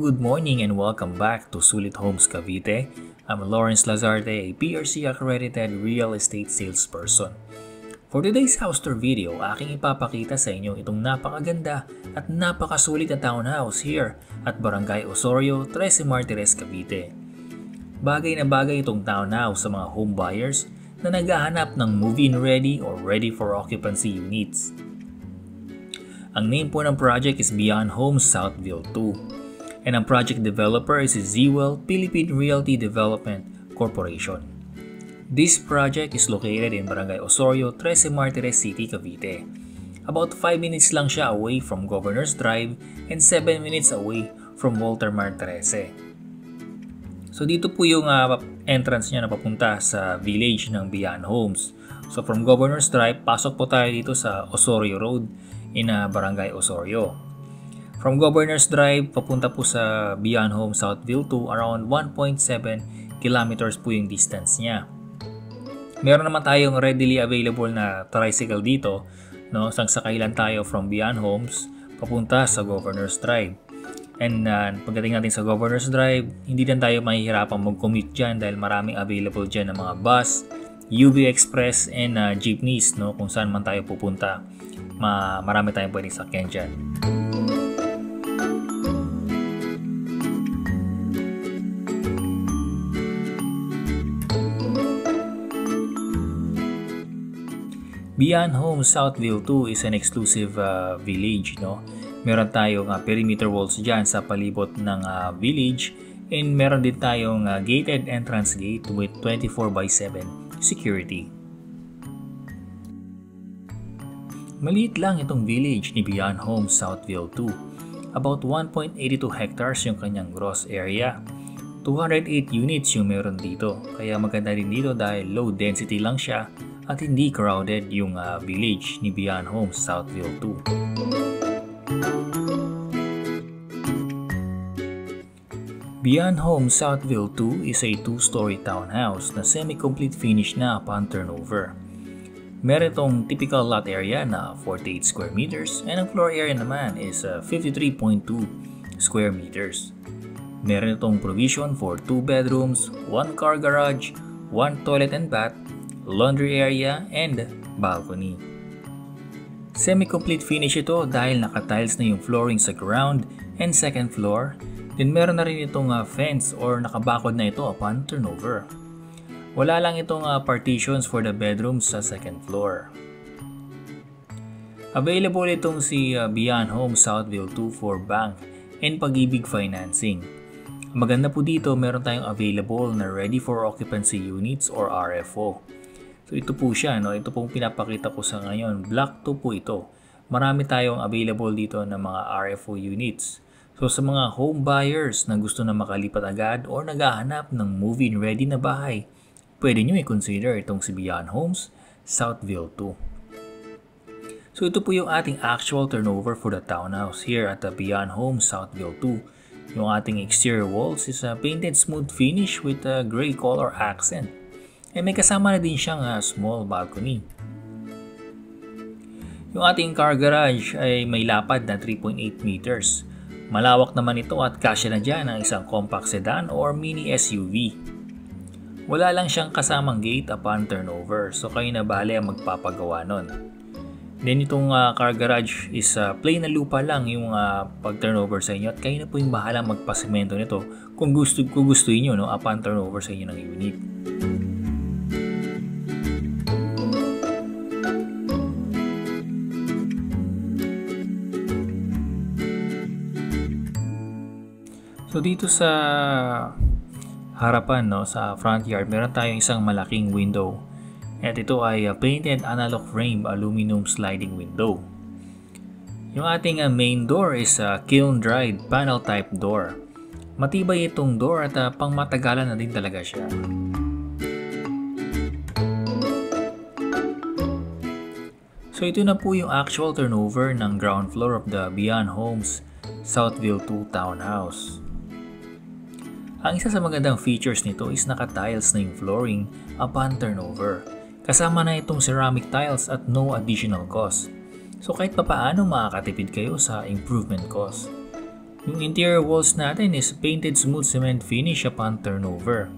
good morning and welcome back to Sulit Homes Cavite. I'm Lawrence Lazarte, a PRC accredited real estate salesperson. For today's house tour video, aking ipapakita sa inyo itong napakaganda at napakasulit na townhouse here at Barangay Osorio, Trece Martires, Cavite. Bagay na bagay itong townhouse sa mga home buyers na naghahanap ng move-in ready or ready for occupancy units. Ang name po ng project is Beyond Homes Southville 2 and ang project developer is Zewell Philippine Realty Development Corporation. This project is located in Barangay Osorio, Trece Martires City, Cavite. About 5 minutes lang siya away from Governor's Drive and 7 minutes away from Walter Martirese. So dito po yung entrance niya na papunta sa village ng Beyond Homes. So from Governor's Drive, pasok po tayo dito sa Osorio Road in Barangay Osorio. From Governor's Drive, papunta po sa Beyond Homes Southville 2, around 1.7 kilometers po yung distance niya. Meron naman tayong readily available na tricycle dito, no? Sangsakay lang tayo from Beyond Homes papunta sa Governor's Drive. And pagdating natin sa Governor's Drive, hindi din tayo mahihirapang mag-commute dyan dahil maraming available dyan ng mga bus, UV Express, and jeepneys, no? Kung saan man tayo pupunta. Marami tayong pwedeng sakyan dyan. Beyond Homes Southville 2 is an exclusive village, no? Meron tayong perimeter walls dyan sa palibot ng village and meron din tayong gated entrance gate with 24/7 security. Maliit lang itong village ni Beyond Homes Southville 2. About 1.82 hectares yung kanyang gross area. 208 units yung meron dito. Kaya maganda rin dito dahil low density lang siya at hindi crowded yung village ni Beyond Homes Southville 2. Beyond Homes Southville 2 is a 2-story townhouse na semi-complete finish na upon turnover. Meron itong typical lot area na 48 square meters and ang floor area naman is 53.2 square meters. Meron itong provision for 2 bedrooms, 1 car garage, 1 toilet and bath, laundry area, and balcony. Semi-complete finish ito dahil naka-tiles na yung flooring sa ground and second floor. Then meron na rin itong fence or nakabakod na ito upon turnover. Wala lang itong partitions for the bedrooms sa second floor. Available itong si Beyond Homes Southville 2 for bank and pag-ibig financing. Maganda po dito, meron tayong available na ready for occupancy units or RFO. So ito po siya, no? Ito pong pinapakita ko sa ngayon. Block 2 po ito. Marami tayong available dito na mga RFO units. So sa mga home buyers na gusto na makalipat agad or naghahanap ng move-in ready na bahay, pwede nyo i-consider itong si Beyond Homes Southville 2. So ito po yung ating actual turnover for the townhouse here at the Beyond Homes Southville 2. Yung ating exterior walls is a painted smooth finish with a gray color accent. E may kasama na din siyang small balcony. Yung ating car garage ay may lapad na 3.8 meters. Malawak naman ito at kasya na dyan ang isang compact sedan or mini SUV. Wala lang siyang kasamang gate upon turnover, so kayo na bale ang magpapagawa nun. Then itong car garage is plain na lupa lang yung pag-turnover sa inyo at kayo na po yung bahala magpasemento nito kung gustuin nyo, no, upon turnover sa inyo ng unit. So dito sa harapan, no, sa front yard, meron tayong isang malaking window. At ito ay painted analog frame aluminum sliding window. Yung ating main door is kiln dried panel type door. Matibay itong door at pangmatagalan na din talaga siya. So ito na po yung actual turnover ng ground floor of the Beyond Homes Southville 2 townhouse. Ang isa sa magandang features nito is naka-tiles na yung flooring upon turnover. Kasama na itong ceramic tiles at no additional cost. So kahit papaano makakatipid kayo sa improvement cost. Yung interior walls natin is painted smooth cement finish upon turnover.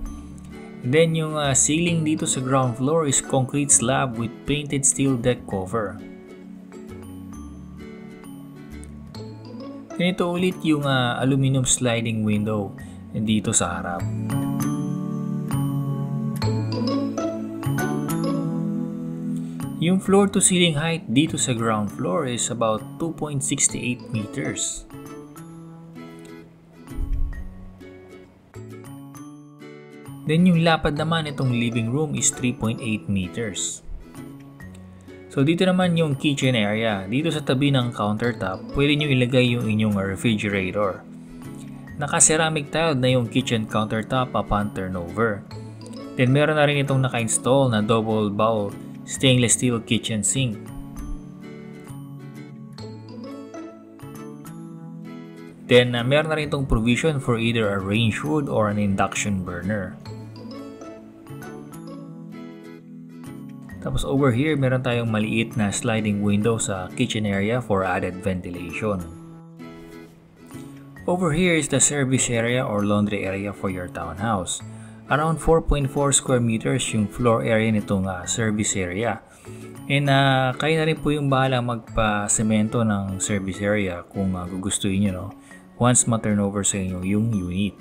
Then yung ceiling dito sa ground floor is concrete slab with painted steel deck cover. Ganito ulit yung aluminum sliding window dito sa harap. Yung floor to ceiling height dito sa ground floor is about 2.68 meters. Then yung lapad naman itong living room is 3.8 meters. So dito naman yung kitchen area. Dito sa tabi ng countertop, pwede nyo ilagay yung inyong refrigerator. Naka-ceramic tiled na yung kitchen countertop upon turnover. Then meron na rin itong naka-install na double bowl stainless steel kitchen sink. Then meron na rin itong provision for either a range hood or an induction burner. Tapos over here, meron tayong maliit na sliding window sa kitchen area for added ventilation. Over here is the service area or laundry area for your townhouse. Around 4.4 square meters yung floor area nitong service area. And kayo na rin po yung bahala magpa-semento ng service area kung gugustuhin nyo, no? Once ma-turnover sa inyo yung unit.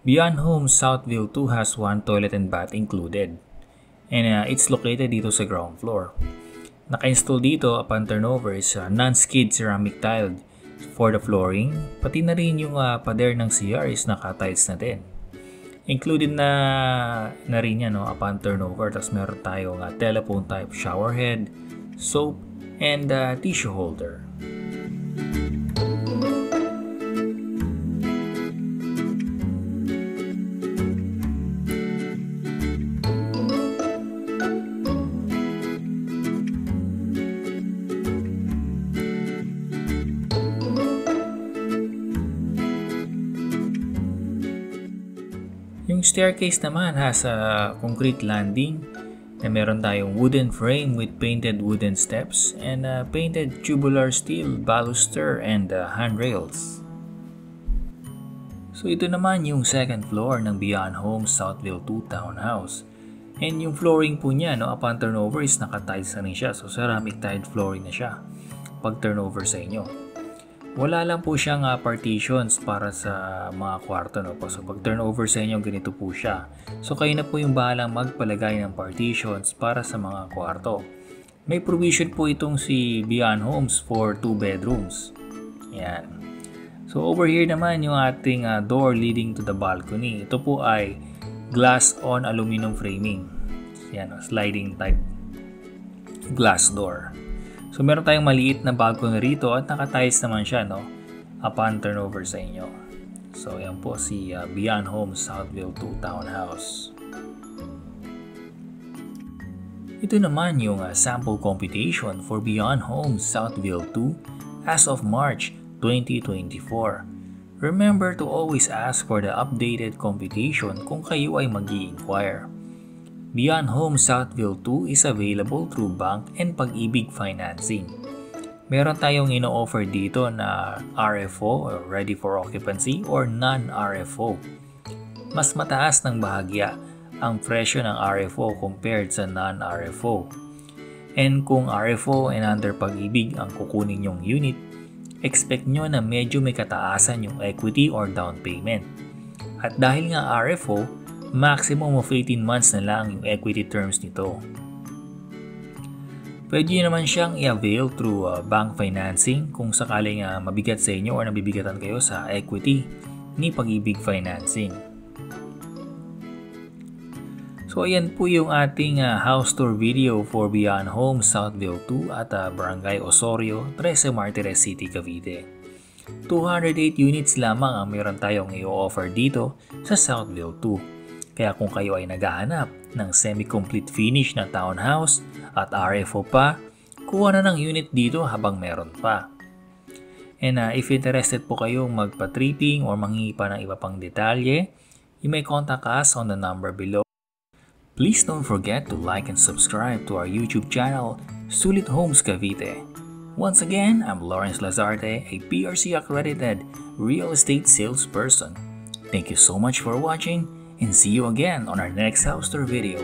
Beyond Homes Southville 2 has one toilet and bath included. And it's located dito sa ground floor. Naka-install dito upon turnover is non-skid ceramic tiled for the flooring. Pati na rin yung pader ng CR is naka-tiles na din. Included na rin yan, no, upon turnover. Tapos meron tayong telephone type shower head, soap, and tissue holder. Yung staircase naman has a concrete landing na meron tayong wooden frame with painted wooden steps and painted tubular steel baluster and handrails. So ito naman yung second floor ng Beyond Homes Southville 2 Townhouse. And yung flooring po niya, no, upon turnover is naka-tiles na rin siya. So ceramic tiled flooring na siya pag turnover sa inyo. Wala lang po siyang partitions para sa mga kwarto, no? So pag turnover sa inyo, ganito po siya. So kayo na po yung bahalang magpalagay ng partitions para sa mga kwarto. May provision po itong si Beyond Homes for 2 bedrooms. Yan. So over here naman yung ating door leading to the balcony. Ito po ay glass on aluminum framing. Yan, sliding type glass door. So meron tayong maliit na balcony rito at naka-tiles naman siya, no, upon turnover sa inyo. So yan po si Beyond Homes Southville 2 Townhouse. Ito naman yung sample computation for Beyond Homes Southville 2 as of March 2024. Remember to always ask for the updated computation kung kayo ay mag-i-inquire. Beyond Homes Southville 2 is available through bank and Pag-ibig financing. Meron tayong ino-offer dito na RFO or Ready for Occupancy or non-RFO. Mas mataas ng bahagya ang presyo ng RFO compared sa non-RFO. And kung RFO and under Pag-ibig ang kukunin yung unit, expect nyo na medyo may kataasan yung equity or down payment. At dahil nga RFO, maximum of 18 months na lang yung equity terms nito. Pwede nyo naman siyang i-avail through bank financing kung sakaling mabigat sa inyo o nabibigatan kayo sa equity ni Pag-ibig Financing. So ayan po yung ating house tour video for Beyond Homes Southville 2 at Barangay Osorio, 13 Martires City, Cavite. 208 units lamang ang meron tayong i-offer dito sa Southville 2. Kaya kung kayo ay naghahanap ng semi-complete finish na townhouse at RFO pa, kuha na ng unit dito habang meron pa. And if interested po kayong magpa-tripping or manghingi pa ng iba pang detalye, you may contact us on the number below. Please don't forget to like and subscribe to our YouTube channel, Sulit Homes Cavite. Once again, I'm Lawrence Lazarte, a PRC accredited real estate salesperson. Thank you so much for watching and see you again on our next house tour video.